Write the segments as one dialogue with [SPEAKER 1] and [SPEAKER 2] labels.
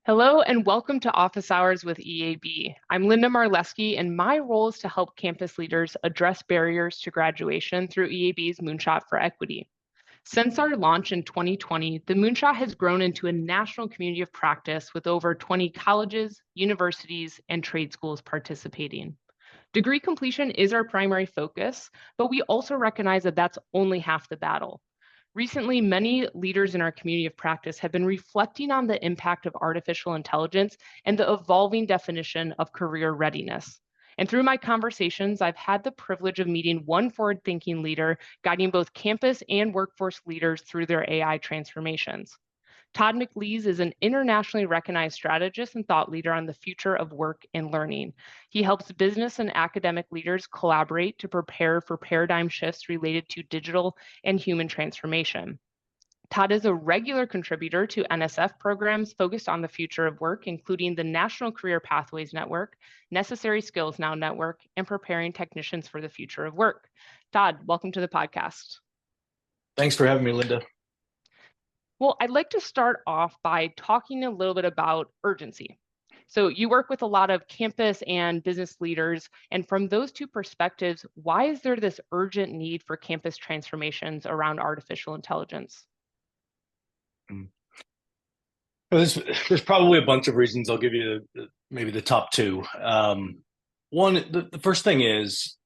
[SPEAKER 1] Hello and welcome to Office Hours with EAB. I'm Linda Marchlewski, and my role is to help campus leaders address barriers to graduation through EAB's Moonshot for Equity. Since our launch in 2020, the Moonshot has grown into a national community of practice with over 20 colleges, universities, and trade schools participating. Degree completion is our primary focus, but we also recognize that that's only half the battle. Recently, many leaders in our community of practice have been reflecting on the impact of artificial intelligence and the evolving definition of career readiness. And through my conversations, I've had the privilege of meeting one forward thinking leader guiding both campus and workforce leaders through their AI transformations. Todd McLees is an internationally recognized strategist and thought leader on the future of work and learning. He helps business and academic leaders collaborate to prepare for paradigm shifts related to digital and human transformation. Todd is a regular contributor to NSF programs focused on the future of work, including the National Career Pathways Network, Necessary Skills Now Network, and Preparing Technicians for the Future of Work. Todd, welcome to the podcast.
[SPEAKER 2] Thanks for having me, Linda.
[SPEAKER 1] Well, I'd like to start off by talking a little bit about urgency. So you work with a lot of campus and business leaders, and from those two perspectives, why is there this urgent need for campus transformations around artificial intelligence?
[SPEAKER 2] There's probably a bunch of reasons. I'll give you maybe the top two. One, the first thing is,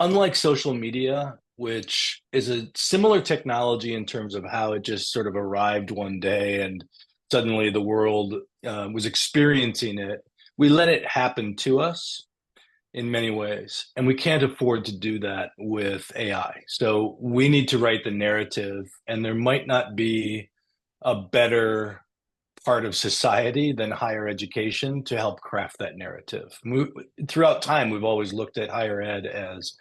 [SPEAKER 2] unlike social media, which is a similar technology in terms of how it just sort of arrived one day and suddenly the world was experiencing it, we let it happen to us in many ways. And we can't afford to do that with AI. So we need to write the narrative, and there might not be a better part of society than higher education to help craft that narrative. Throughout time, we've always looked at higher ed as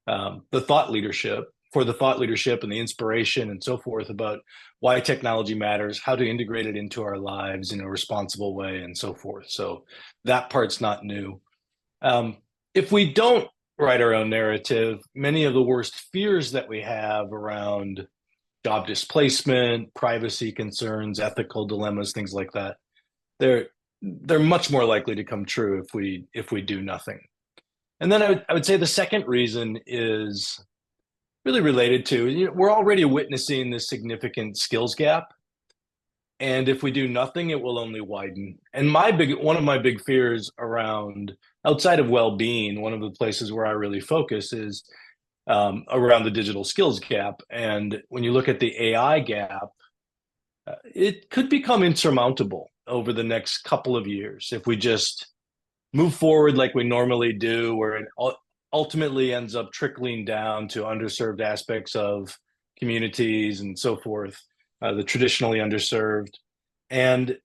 [SPEAKER 2] the thought leadership and the inspiration and so forth about why technology matters, how to integrate it into our lives in a responsible way, and so forth. So that part's not new. If we don't write our own narrative, many of the worst fears that we have around job displacement, privacy concerns, ethical dilemmas, things like that, they're much more likely to come true if we do nothing. And then I would say the second reason is really related to, we're already witnessing this significant skills gap. And if we do nothing, it will only widen. And one of my big fears around, outside of well-being, one of the places where I really focus is around the digital skills gap. And when you look at the AI gap, it could become insurmountable over the next couple of years if we just move forward like we normally do, where it ultimately ends up trickling down to underserved aspects of communities and so forth, the traditionally underserved. And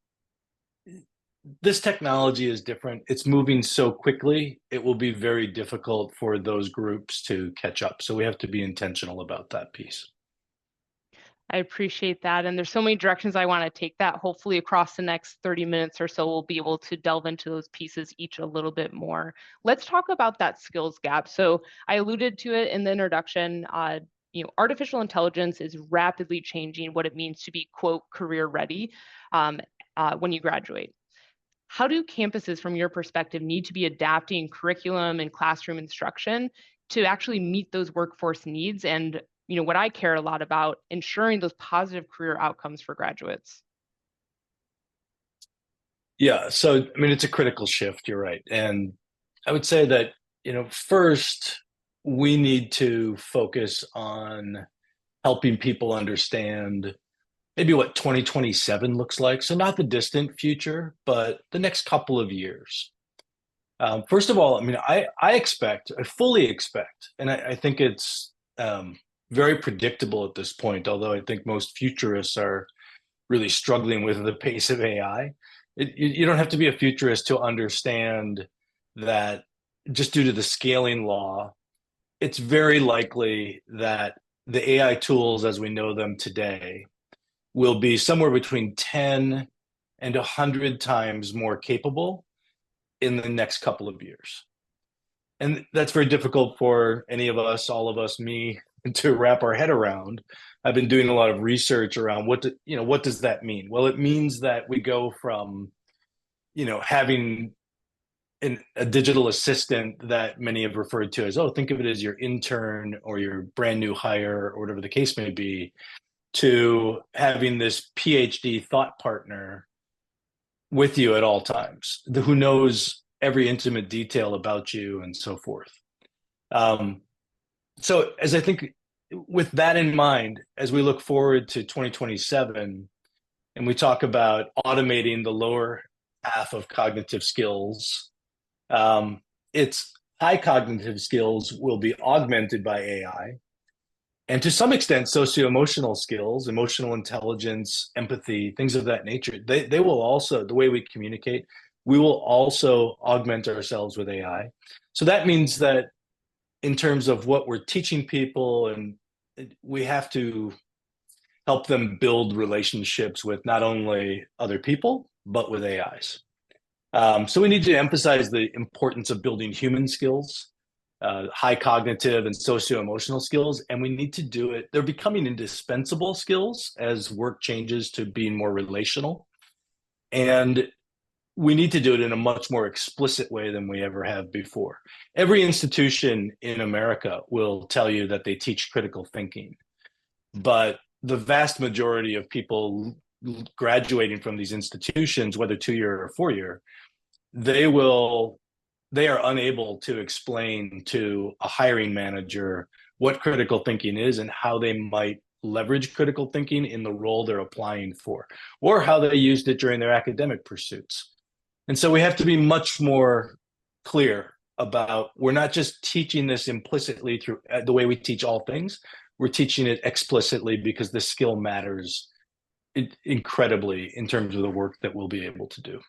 [SPEAKER 2] this technology is different. It's moving so quickly, it will be very difficult for those groups to catch up. So we have to be intentional about that piece.
[SPEAKER 1] I appreciate that. And there's so many directions I want to take that. Hopefully, across the next 30 minutes or so, we'll be able to delve into those pieces each a little bit more. Let's talk about that skills gap. So I alluded to it in the introduction. Artificial intelligence is rapidly changing what it means to be, quote, career ready when you graduate. How do campuses, from your perspective, need to be adapting curriculum and classroom instruction to actually meet those workforce needs and what I care a lot about, ensuring those positive career outcomes for graduates?
[SPEAKER 2] Yeah, so I mean, it's a critical shift, you're right. And I would say that, first, we need to focus on helping people understand maybe what 2027 looks like. So not the distant future, but the next couple of years. First of all, I mean, I fully expect, and I think it's very predictable at this point, although I think most futurists are really struggling with the pace of AI. You don't have to be a futurist to understand that just due to the scaling law, it's very likely that the AI tools as we know them today will be somewhere between 10 and 100 times more capable in the next couple of years. And that's very difficult for any of us, all of us, me, to wrap our head around. I've been doing a lot of research around what does that mean? Well, it means that we go from, having a digital assistant that many have referred to as, oh, think of it as your intern or your brand new hire or whatever the case may be, to having this PhD thought partner with you at all times, who knows every intimate detail about you and so forth. Um, so as I think with that in mind, as we look forward to 2027 and we talk about automating the lower half of cognitive skills, it's high cognitive skills will be augmented by AI. And to some extent, socio-emotional skills, emotional intelligence, empathy, things of that nature, they will also, the way we communicate, we will also augment ourselves with AI. So that means that in terms of what we're teaching people, and we have to help them build relationships with not only other people, but with AIs. So we need to emphasize the importance of building human skills, high cognitive and socio-emotional skills, and we need to do it. They're becoming indispensable skills as work changes to being more relational. And we need to do it in a much more explicit way than we ever have before. Every institution in America will tell you that they teach critical thinking, but the vast majority of people graduating from these institutions, whether 2-year or 4-year, they are unable to explain to a hiring manager what critical thinking is and how they might leverage critical thinking in the role they're applying for, or how they used it during their academic pursuits. And so we have to be much more clear about, we're not just teaching this implicitly through the way we teach all things, we're teaching it explicitly because the skill matters incredibly in terms of the work that we'll be able to do.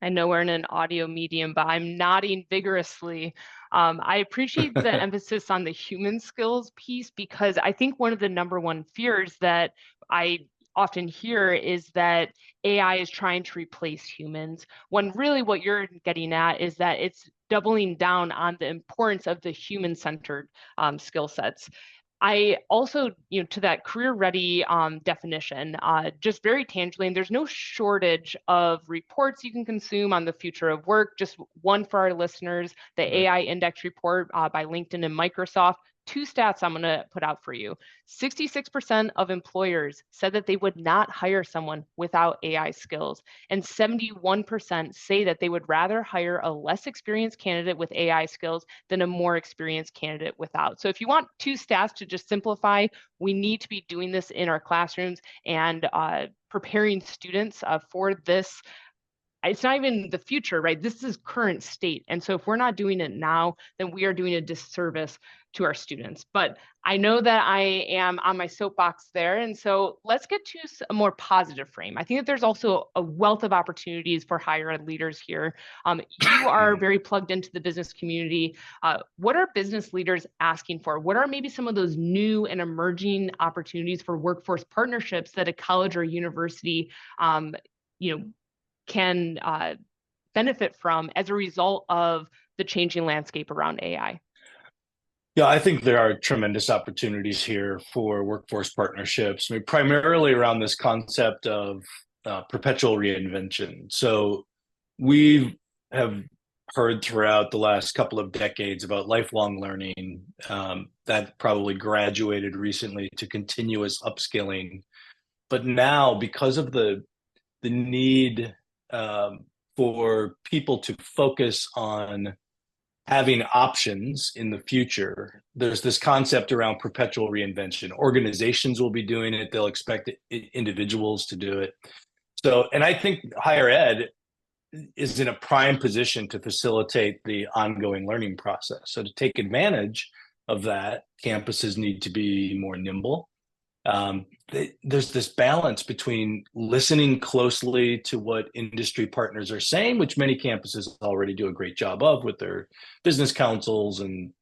[SPEAKER 1] I know we're in an audio medium, but I'm nodding vigorously. I appreciate the emphasis on the human skills piece, because I think one of the number one fears that I often hear is that AI is trying to replace humans, when really what you're getting at is that it's doubling down on the importance of the human-centered skill sets. I also, to that career ready definition, just very tangibly, and there's no shortage of reports you can consume on the future of work. Just one for our listeners, the AI Index report by LinkedIn and Microsoft. 2 stats I'm going to put out for you. 66% of employers said that they would not hire someone without AI skills, and 71% say that they would rather hire a less experienced candidate with AI skills than a more experienced candidate without. So if you want 2 stats to just simplify, we need to be doing this in our classrooms and preparing students for this. It's not even the future, right? This is current state. And so if we're not doing it now, then we are doing a disservice to our students. But I know that I am on my soapbox there. And so let's get to a more positive frame. I think that there's also a wealth of opportunities for higher ed leaders here. You are very plugged into the business community. What are business leaders asking for? What are maybe some of those new and emerging opportunities for workforce partnerships that a college or university, can benefit from as a result of the changing landscape around AI?
[SPEAKER 2] Yeah, I think there are tremendous opportunities here for workforce partnerships, I mean, primarily around this concept of perpetual reinvention. So we have heard throughout the last couple of decades about lifelong learning, that probably graduated recently to continuous upskilling. But now, because of the need for people to focus on having options in the future, there's this concept around perpetual reinvention. Organizations will be doing it. They'll expect individuals to do it. So, and I think higher ed is in a prime position to facilitate the ongoing learning process. So to take advantage of that, campuses need to be more nimble. There's this balance between listening closely to what industry partners are saying, which many campuses already do a great job of with their business councils and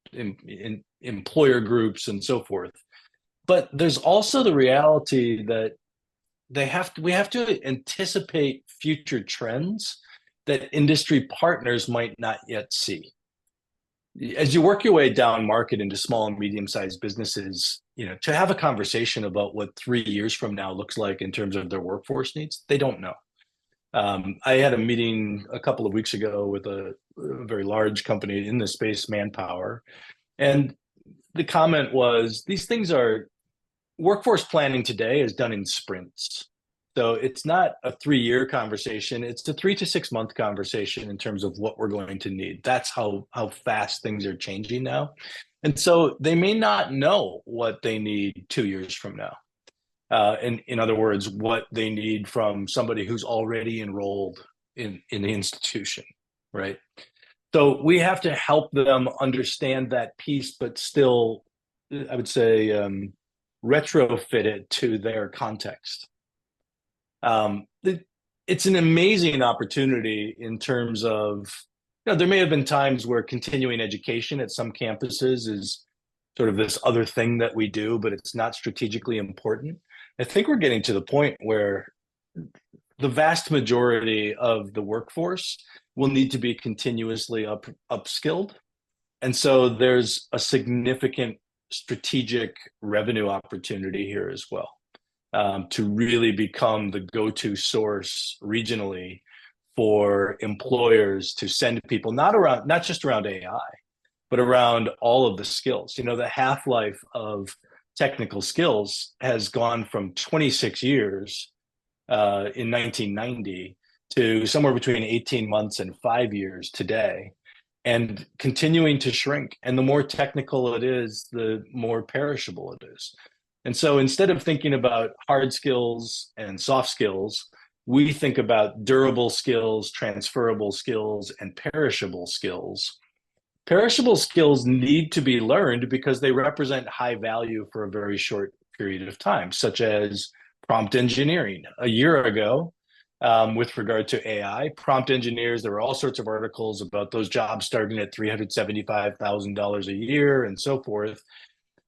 [SPEAKER 2] employer groups and so forth. But there's also the reality that we have to anticipate future trends that industry partners might not yet see. as you work your way down market into small and medium-sized businesses, to have a conversation about what 3 years from now looks like in terms of their workforce needs, they don't know. I had a meeting a couple of weeks ago with a very large company in the space, Manpower, and the comment was these things are workforce planning today is done in sprints. So it's not a 3 year conversation. It's a 3 to 6 month conversation in terms of what we're going to need. That's how fast things are changing now. And so they may not know what they need 2 years from now. In other words, what they need from somebody who's already enrolled in the institution, right? So we have to help them understand that piece, but still, I would say, retrofit it to their context. It's an amazing opportunity in terms of, there may have been times where continuing education at some campuses is sort of this other thing that we do, but it's not strategically important. I think we're getting to the point where the vast majority of the workforce will need to be continuously upskilled. And so there's a significant strategic revenue opportunity here as well, to really become the go-to source regionally for employers to send people not just around AI, but around all of the skills. The half-life of technical skills has gone from 26 years in 1990 to somewhere between 18 months and 5 years today, and continuing to shrink. And the more technical it is, the more perishable it is. And so instead of thinking about hard skills and soft skills, we think about durable skills, transferable skills, and perishable skills. Perishable skills need to be learned because they represent high value for a very short period of time, such as prompt engineering. A year ago, with regard to AI, prompt engineers, there were all sorts of articles about those jobs starting at $375,000 a year and so forth.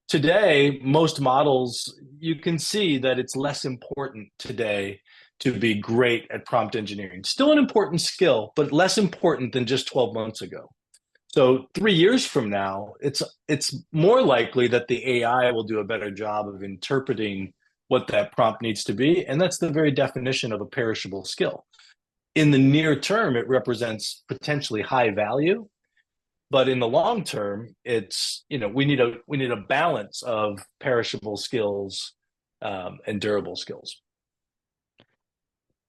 [SPEAKER 2] Today, most models, you can see that it's less important today to be great at prompt engineering. Still an important skill, but less important than just 12 months ago. So 3 years from now, it's more likely that the AI will do a better job of interpreting what that prompt needs to be. And that's the very definition of a perishable skill. In the near term, it represents potentially high value. But in the long term, it's, we need a balance of perishable skills and durable skills.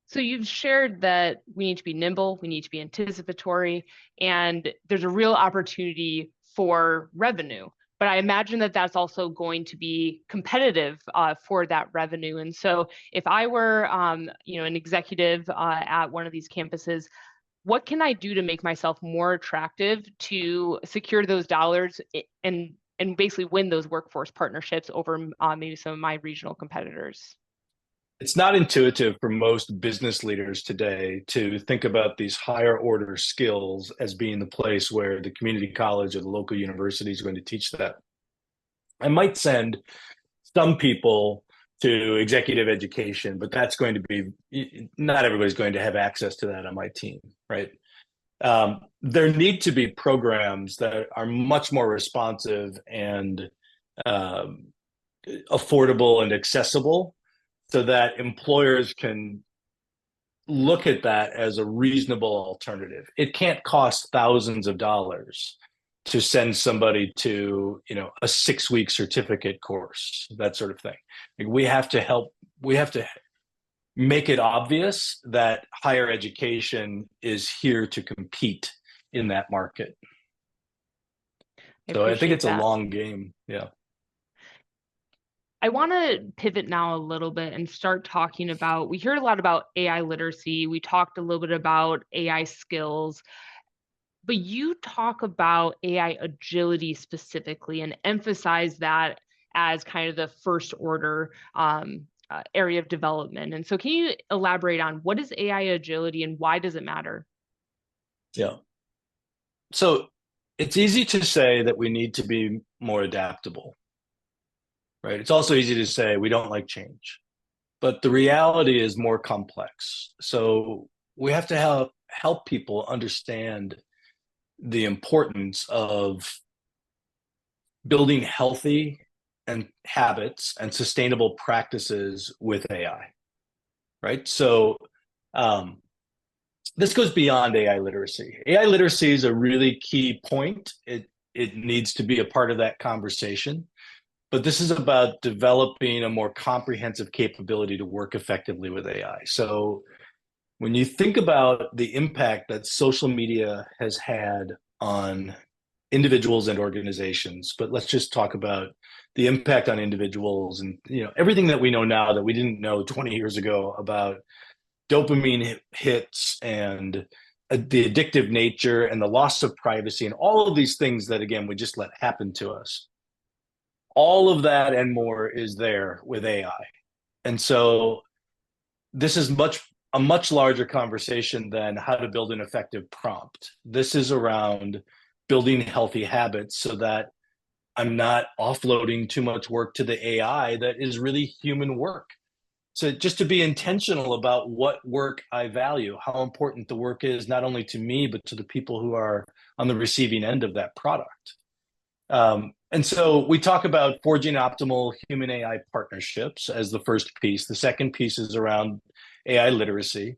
[SPEAKER 1] So you've shared that we need to be nimble, we need to be anticipatory, and there's a real opportunity for revenue. But I imagine that that's also going to be competitive for that revenue. And so if I were, an executive at one of these campuses, what can I do to make myself more attractive to secure those dollars and basically win those workforce partnerships over maybe some of my regional competitors?
[SPEAKER 2] It's not intuitive for most business leaders today to think about these higher order skills as being the place where the community college or the local university is going to teach that. I might send some people to executive education, but that's going to be, not everybody's going to have access to that on my team, right? There need to be programs that are much more responsive and affordable and accessible, so that employers can look at that as a reasonable alternative. It can't cost thousands of dollars to send somebody to, a 6-week certificate course, that sort of thing. We have to make it obvious that higher education is here to compete in that market. So I think it's a long game. Yeah.
[SPEAKER 1] I want to pivot now a little bit and start talking about, we hear a lot about AI literacy. We talked a little bit about AI skills, but you talk about AI agility specifically and emphasize that as kind of the first order area of development. And so can you elaborate on what is AI agility and why does it matter?
[SPEAKER 2] Yeah. So it's easy to say that we need to be more adaptable. Right. It's also easy to say we don't like change, but the reality is more complex. So we have to help people understand the importance of building healthy and habits and sustainable practices with AI, right? So um, this goes beyond AI literacy. AI literacy is a really key point. It needs to be a part of that conversation. But this is about developing a more comprehensive capability to work effectively with AI. So when you think about the impact that social media has had on individuals and organizations, but let's just talk about the impact on individuals and everything that we know now that we didn't know 20 years ago about dopamine hits and the addictive nature and the loss of privacy and all of these things that again we just let happen to us. All of that and more is there with AI. And so this is a much larger conversation than how to build an effective prompt. This is around building healthy habits so that I'm not offloading too much work to the AI that is really human work. So just to be intentional about what work I value, how important the work is, not only to me, but to the people who are on the receiving end of that product. And so we talk about forging optimal human AI partnerships as the first piece. The second piece is around AI literacy.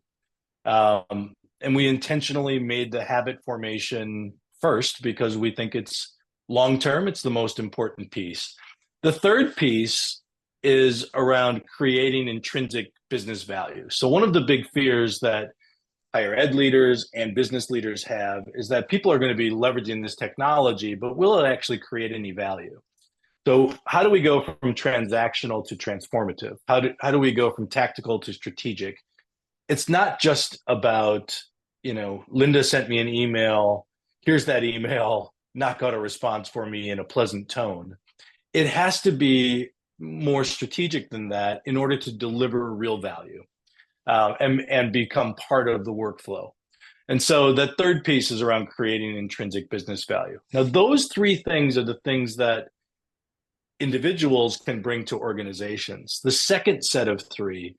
[SPEAKER 2] And we intentionally made the habit formation first because we think it's long term, it's the most important piece. The third piece is around creating intrinsic business value. So, one of the big fears that higher ed leaders and business leaders have is that people are going to be leveraging this technology, but will it actually create any value? So how do we go from transactional to transformative? How do we go from tactical to strategic? It's not just about, Linda sent me an email, here's that email, not got a response for me in a pleasant tone. It has to be more strategic than that in order to deliver real value. And become part of the workflow. And so the third piece is around creating intrinsic business value. Now, those three things are the things that individuals can bring to organizations. The second set of three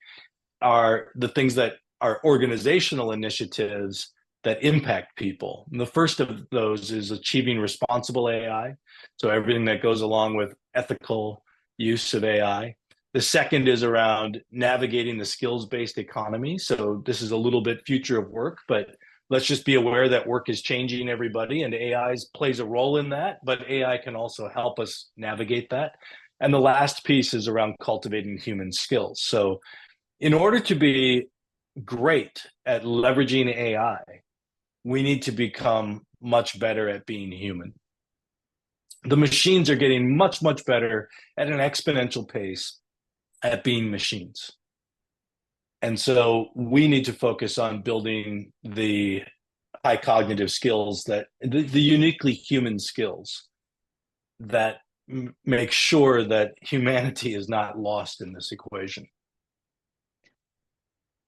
[SPEAKER 2] are the things that are organizational initiatives that impact people. And the first of those is achieving responsible AI. So everything that goes along with ethical use of AI. The second is around navigating the skills-based economy. So this is a little bit future of work, but let's just be aware that work is changing everybody and AI plays a role in that, but AI can also help us navigate that. And the last piece is around cultivating human skills. So in order to be great at leveraging AI, we need to become much better at being human. The machines are getting much, much better at an exponential pace at being machines. And so we need to focus on building the high cognitive skills that the uniquely human skills that make sure that humanity is not lost in this equation.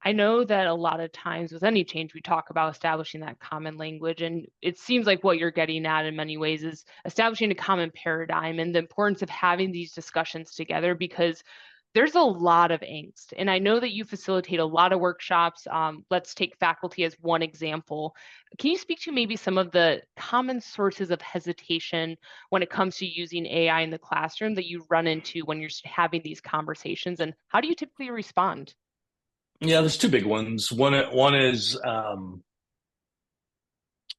[SPEAKER 1] I know that a lot of times with any change, we talk about establishing that common language. And it seems like what you're getting at in many ways is establishing a common paradigm and the importance of having these discussions together because there's a lot of angst. And I know that you facilitate a lot of workshops. Let's take faculty as one example. Can you speak to maybe some of the common sources of hesitation when it comes to using AI in the classroom that you run into when you're having these conversations? And how do you typically respond?
[SPEAKER 2] Yeah, there's two big ones. One is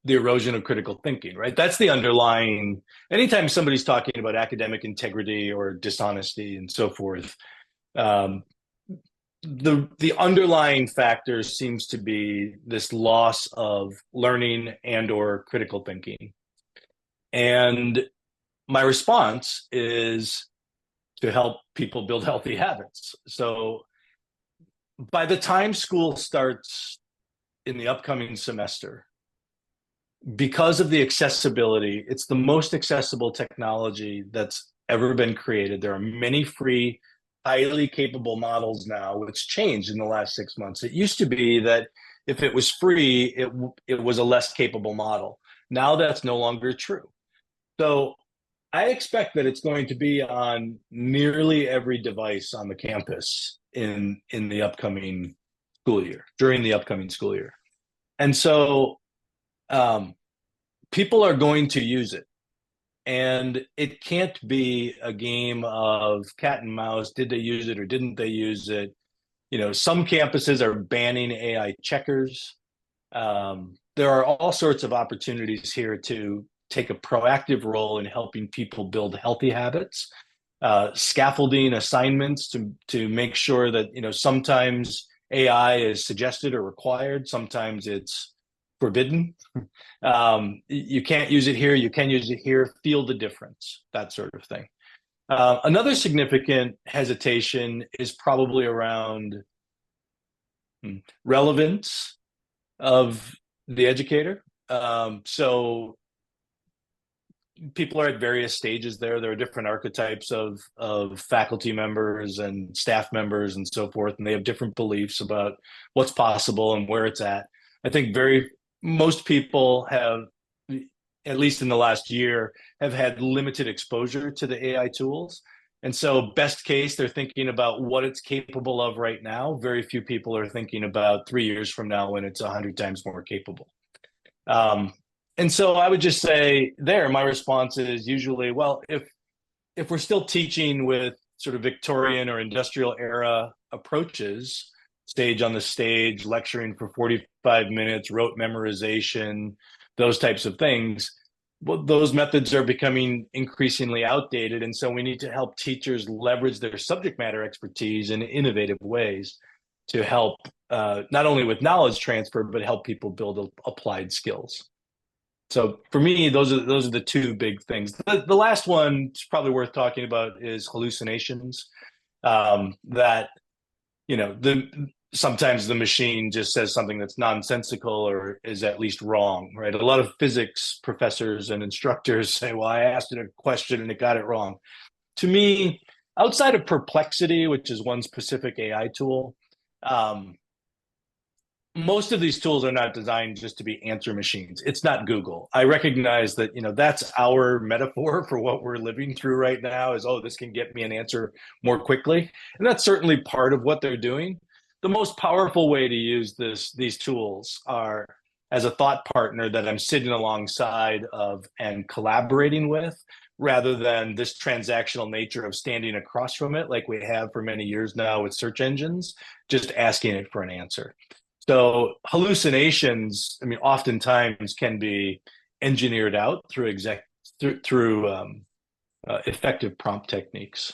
[SPEAKER 2] the erosion of critical thinking, right? That's the underlying. Anytime somebody's talking about academic integrity or dishonesty and so forth, um, the underlying factor seems to be this loss of learning and or critical thinking. And my response is to help people build healthy habits. So by the time school starts in the upcoming semester, because of the accessibility, it's the most accessible technology that's ever been created. There are many free, highly capable models now. It's changed in the last 6 months. It used to be that if it was free, it was a less capable model. Now that's no longer true. So I expect that it's going to be on nearly every device on the campus in the upcoming school year, during the upcoming school year. And so people are going to use it. And it can't be a game of cat and mouse. Did they use it or didn't they use it? Some campuses are banning AI checkers. There are all sorts of opportunities here to take a proactive role in helping people build healthy habits, scaffolding assignments to make sure that sometimes AI is suggested or required, sometimes it's forbidden. You can't use it here, you can use it here, feel the difference, that sort of thing. Another significant hesitation is probably around relevance of the educator. So people are at various stages there. There are different archetypes of faculty members and staff members and so forth, and they have different beliefs about what's possible and where it's at. I think most people have, at least in the last year, have had limited exposure to the AI tools. And so best case, they're thinking about what it's capable of right now. Very few people are thinking about 3 years from now when it's 100 times more capable. And so I would just say my response is usually, well, if we're still teaching with sort of Victorian or industrial era approaches, stage on the stage, lecturing for 45 minutes, rote memorization, those types of things, well, those methods are becoming increasingly outdated. And so we need to help teachers leverage their subject matter expertise in innovative ways to help not only with knowledge transfer, but help people build applied skills. So for me, those are the two big things. The last one is probably worth talking about is hallucinations. That sometimes the machine just says something that's nonsensical or is at least wrong, right? A lot of physics professors and instructors say, "Well, I asked it a question and it got it wrong." To me, outside of Perplexity, which is one specific AI tool, most of these tools are not designed just to be answer machines. It's not Google. I recognize that, that's our metaphor for what we're living through right now is, oh, this can get me an answer more quickly. And that's certainly part of what they're doing. The most powerful way to use these tools are as a thought partner that I'm sitting alongside of and collaborating with, rather than this transactional nature of standing across from it like we have for many years now with search engines, just asking it for an answer. So hallucinations, I mean, oftentimes can be engineered out through effective prompt techniques.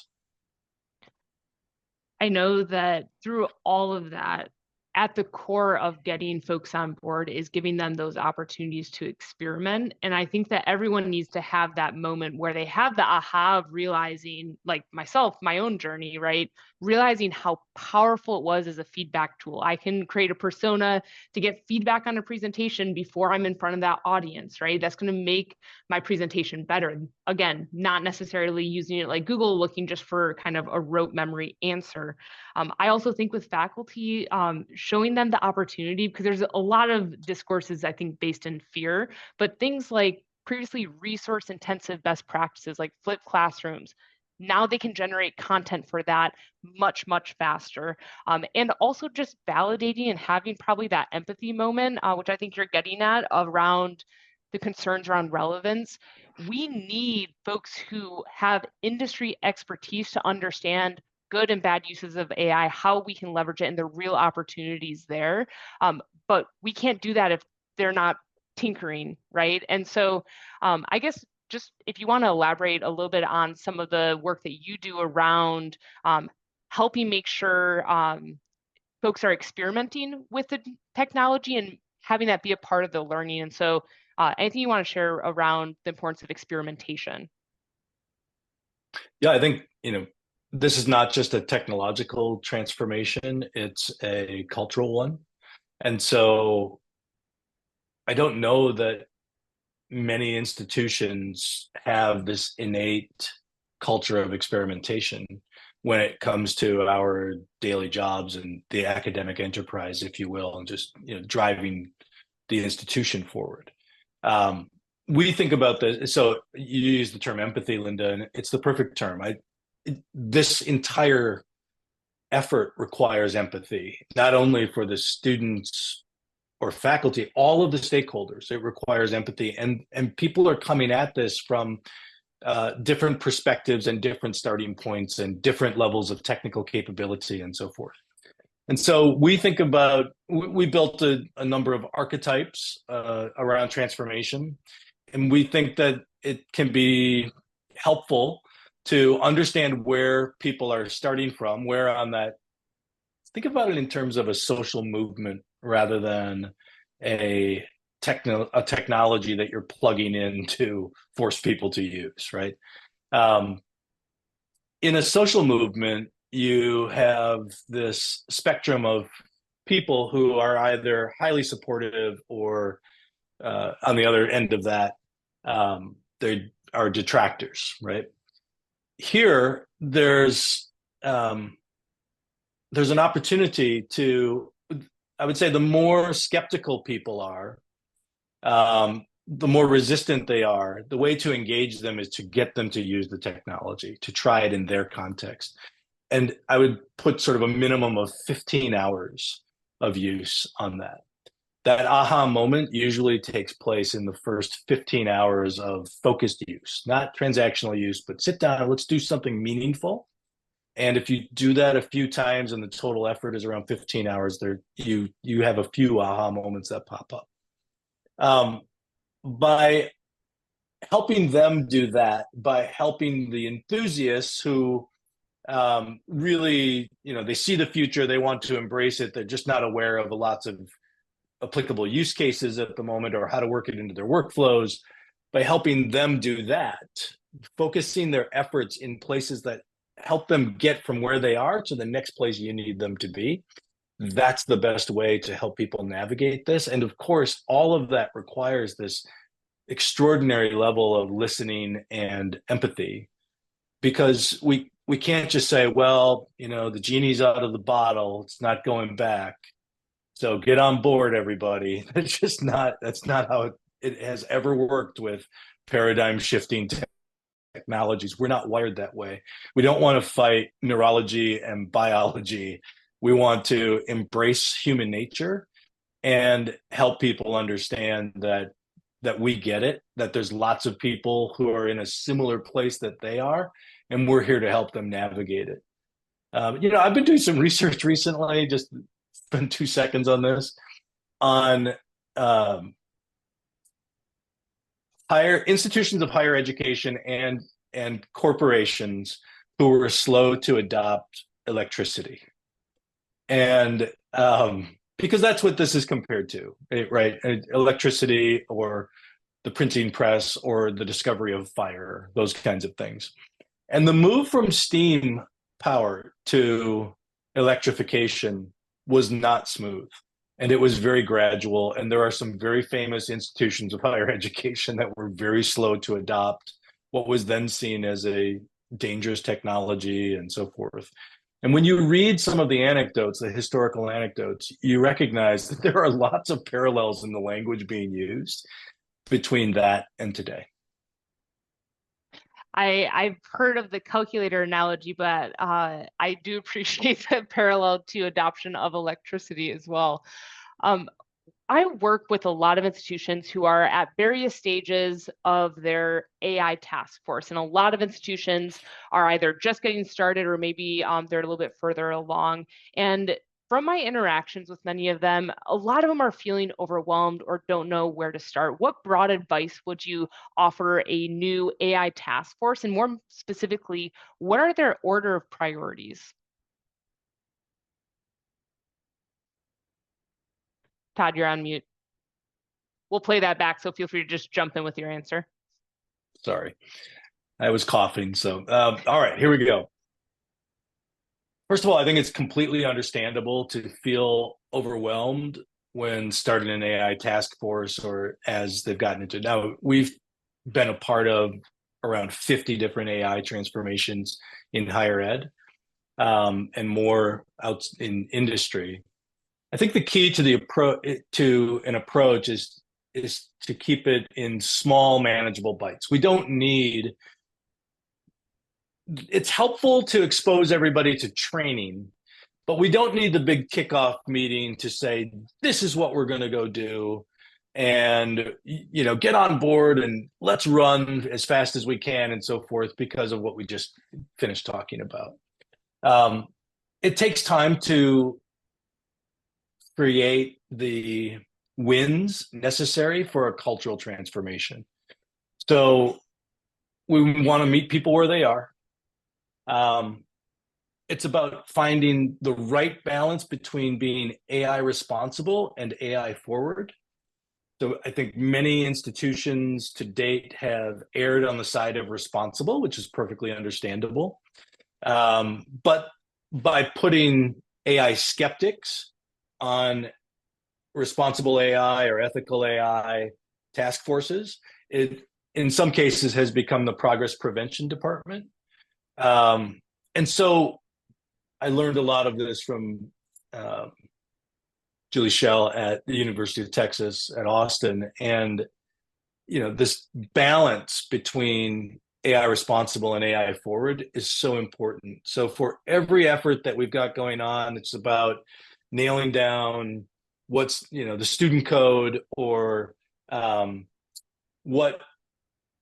[SPEAKER 1] I know that through all of that, at the core of getting folks on board is giving them those opportunities to experiment. And I think that everyone needs to have that moment where they have the aha of realizing, like myself, my own journey, right? Realizing how powerful it was as a feedback tool. I can create a persona to get feedback on a presentation before I'm in front of that audience, right? That's going to make my presentation better. Again, not necessarily using it like Google, looking just for kind of a rote memory answer. I also think with faculty, showing them the opportunity, because there's a lot of discourses, I think, based in fear, but things like previously resource intensive best practices like flipped classrooms, now they can generate content for that much, much faster. And also just validating and having probably that empathy moment, which I think you're getting at around the concerns around relevance. We need folks who have industry expertise to understand good and bad uses of AI, how we can leverage it, and the real opportunities there. But we can't do that if they're not tinkering, right? And so I guess just if you want to elaborate a little bit on some of the work that you do around helping make sure folks are experimenting with the technology and having that be a part of the learning. And so anything you want to share around the importance of experimentation?
[SPEAKER 2] Yeah, I think, this is not just a technological transformation, it's a cultural one. And so I don't know that many institutions have this innate culture of experimentation when it comes to our daily jobs and the academic enterprise, if you will, and just driving the institution forward. We think about this. So you use the term empathy, Linda, and it's the perfect term. This entire effort requires empathy, not only for the students or faculty, all of the stakeholders. It requires empathy, and people are coming at this from different perspectives and different starting points and different levels of technical capability and so forth. And so we think about, we built a number of archetypes around transformation, and we think that it can be helpful to understand where people are starting from, where on that, think about it in terms of a social movement rather than a technology that you're plugging in to force people to use, right? In a social movement, you have this spectrum of people who are either highly supportive or on the other end of that, they are detractors, right? Here, there's an opportunity to, I would say, the more skeptical people are, the more resistant they are. The way to engage them is to get them to use the technology, to try it in their context. And I would put sort of a minimum of 15 hours of use on that. That aha moment usually takes place in the first 15 hours of focused use, not transactional use, but sit down and let's do something meaningful. And if you do that a few times and the total effort is around 15 hours, there you have a few aha moments that pop up. By helping them do that, by helping the enthusiasts who really, they see the future, they want to embrace it, they're just not aware of lots of applicable use cases at the moment or how to work it into their workflows. By helping them do that, focusing their efforts in places that help them get from where they are to the next place you need them to be, that's the best way to help people navigate this. And of course, all of that requires this extraordinary level of listening and empathy, because we can't just say, well, the genie's out of the bottle, it's not going back, so get on board, everybody. That's not how it has ever worked with paradigm shifting technologies. We're not wired that way. We don't want to fight neurology and biology. We want to embrace human nature and help people understand that we get it, that there's lots of people who are in a similar place that they are, and we're here to help them navigate it. I've been doing some research recently, just spend 2 seconds on this, on higher institutions of higher education and corporations who were slow to adopt electricity. And because that's what this is compared to, right? Electricity or the printing press or the discovery of fire, those kinds of things. And the move from steam power to electrification was not smooth, and it was very gradual. And there are some very famous institutions of higher education that were very slow to adopt what was then seen as a dangerous technology and so forth. And when you read some of the anecdotes, the historical anecdotes, you recognize that there are lots of parallels in the language being used between that and today.
[SPEAKER 1] I've heard of the calculator analogy, but I do appreciate the parallel to adoption of electricity as well. I work with a lot of institutions who are at various stages of their AI task force, and a lot of institutions are either just getting started or maybe they're a little bit further along. And from my interactions with many of them, a lot of them are feeling overwhelmed or don't know where to start. What broad advice would you offer a new AI task force? And more specifically, what are their order of priorities? Todd, you're on mute. We'll play that back, so feel free to just jump in with your answer.
[SPEAKER 2] Sorry, I was coughing. So, all right, here we go. First of all, I think it's completely understandable to feel overwhelmed when starting an AI task force or as they've gotten into. Now, we've been a part of around 50 different AI transformations in higher ed and more out in industry. I think the key to an approach is to keep it in small, manageable bites. We don't need. It's helpful to expose everybody to training, but we don't need the big kickoff meeting to say, this is what we're going to go do. And, get on board and let's run as fast as we can and so forth because of what we just finished talking about. It takes time to create the wins necessary for a cultural transformation. So we want to meet people where they are. It's about finding the right balance between being AI responsible and AI forward. So I think many institutions to date have erred on the side of responsible, which is perfectly understandable. But by putting AI skeptics on responsible AI or ethical AI task forces, it in some cases has become the progress prevention department. And so I learned a lot of this from Julie Schell at the University of Texas at Austin. And, this balance between AI responsible and AI forward is so important. So for every effort that we've got going on, it's about nailing down what's, the student code or what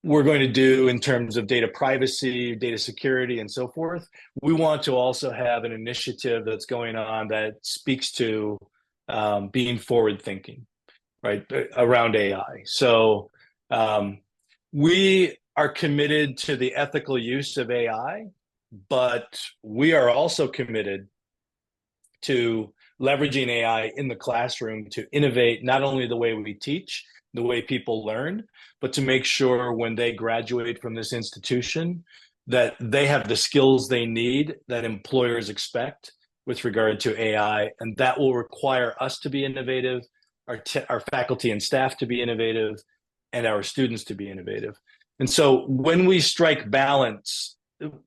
[SPEAKER 2] we're going to do in terms of data privacy, data security, and so forth. We want to also have an initiative that's going on that speaks to being forward thinking, right, around AI. So we are committed to the ethical use of AI, but we are also committed to leveraging AI in the classroom to innovate not only the way we teach, the way people learn, but to make sure when they graduate from this institution that they have the skills they need that employers expect with regard to AI. And that will require us to be innovative, our faculty and staff to be innovative, and our students to be innovative. And so when we strike balance,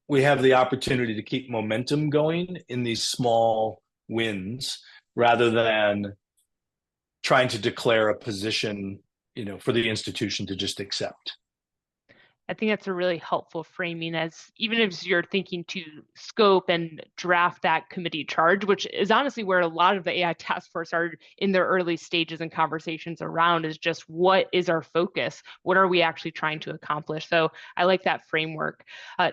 [SPEAKER 2] we have the opportunity to keep momentum going in these small wins rather than trying to declare a position, for the institution to just accept.
[SPEAKER 1] I think that's a really helpful framing, as even as you're thinking to scope and draft that committee charge, which is honestly where a lot of the AI task force are in their early stages and conversations around, is just what is our focus? What are we actually trying to accomplish? So I like that framework.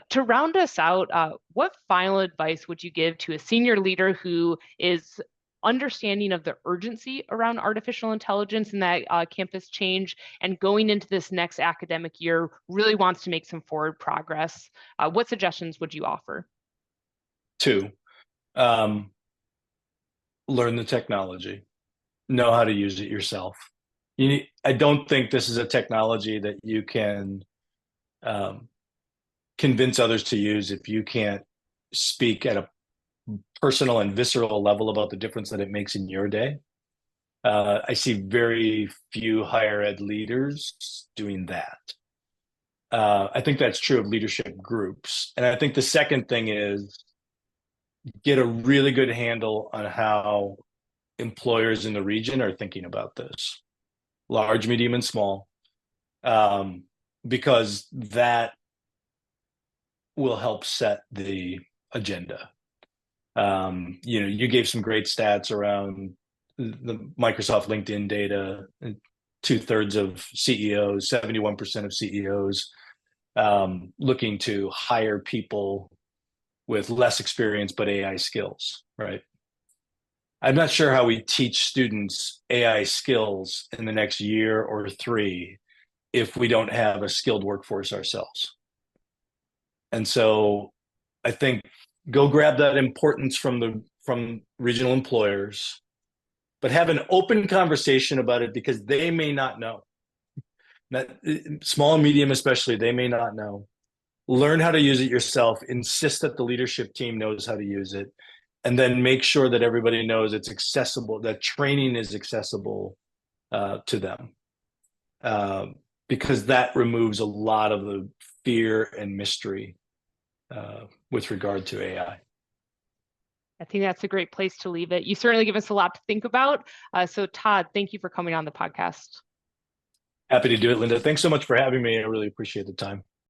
[SPEAKER 1] To round us out, what final advice would you give to a senior leader who is understanding of the urgency around artificial intelligence and that campus change, and going into this next academic year really wants to make some forward progress? What suggestions would you offer?
[SPEAKER 2] 2, learn the technology, know how to use it yourself. I don't think this is a technology that you can convince others to use if you can't speak at a personal and visceral level about the difference that it makes in your day. I see very few higher ed leaders doing that. I think that's true of leadership groups. And I think the second thing is get a really good handle on how employers in the region are thinking about this, large, medium, and small, because that will help set the agenda. You gave some great stats around the Microsoft LinkedIn data. 2/3 of CEOs, 71% of CEOs looking to hire people with less experience but AI skills, right? I'm not sure how we teach students AI skills in the next year or 3 if we don't have a skilled workforce ourselves. And so I think go grab that importance from regional employers, but have an open conversation about it because they may not know. Small and medium especially, they may not know. Learn how to use it yourself. Insist that the leadership team knows how to use it. And then make sure that everybody knows it's accessible, that training is accessible to them. Because that removes a lot of the fear and mystery with regard to AI.
[SPEAKER 1] I think that's a great place to leave it. You certainly give us a lot to think about. So Todd, thank you for coming on the podcast.
[SPEAKER 2] Happy to do it, Linda. Thanks so much for having me. I really appreciate the time.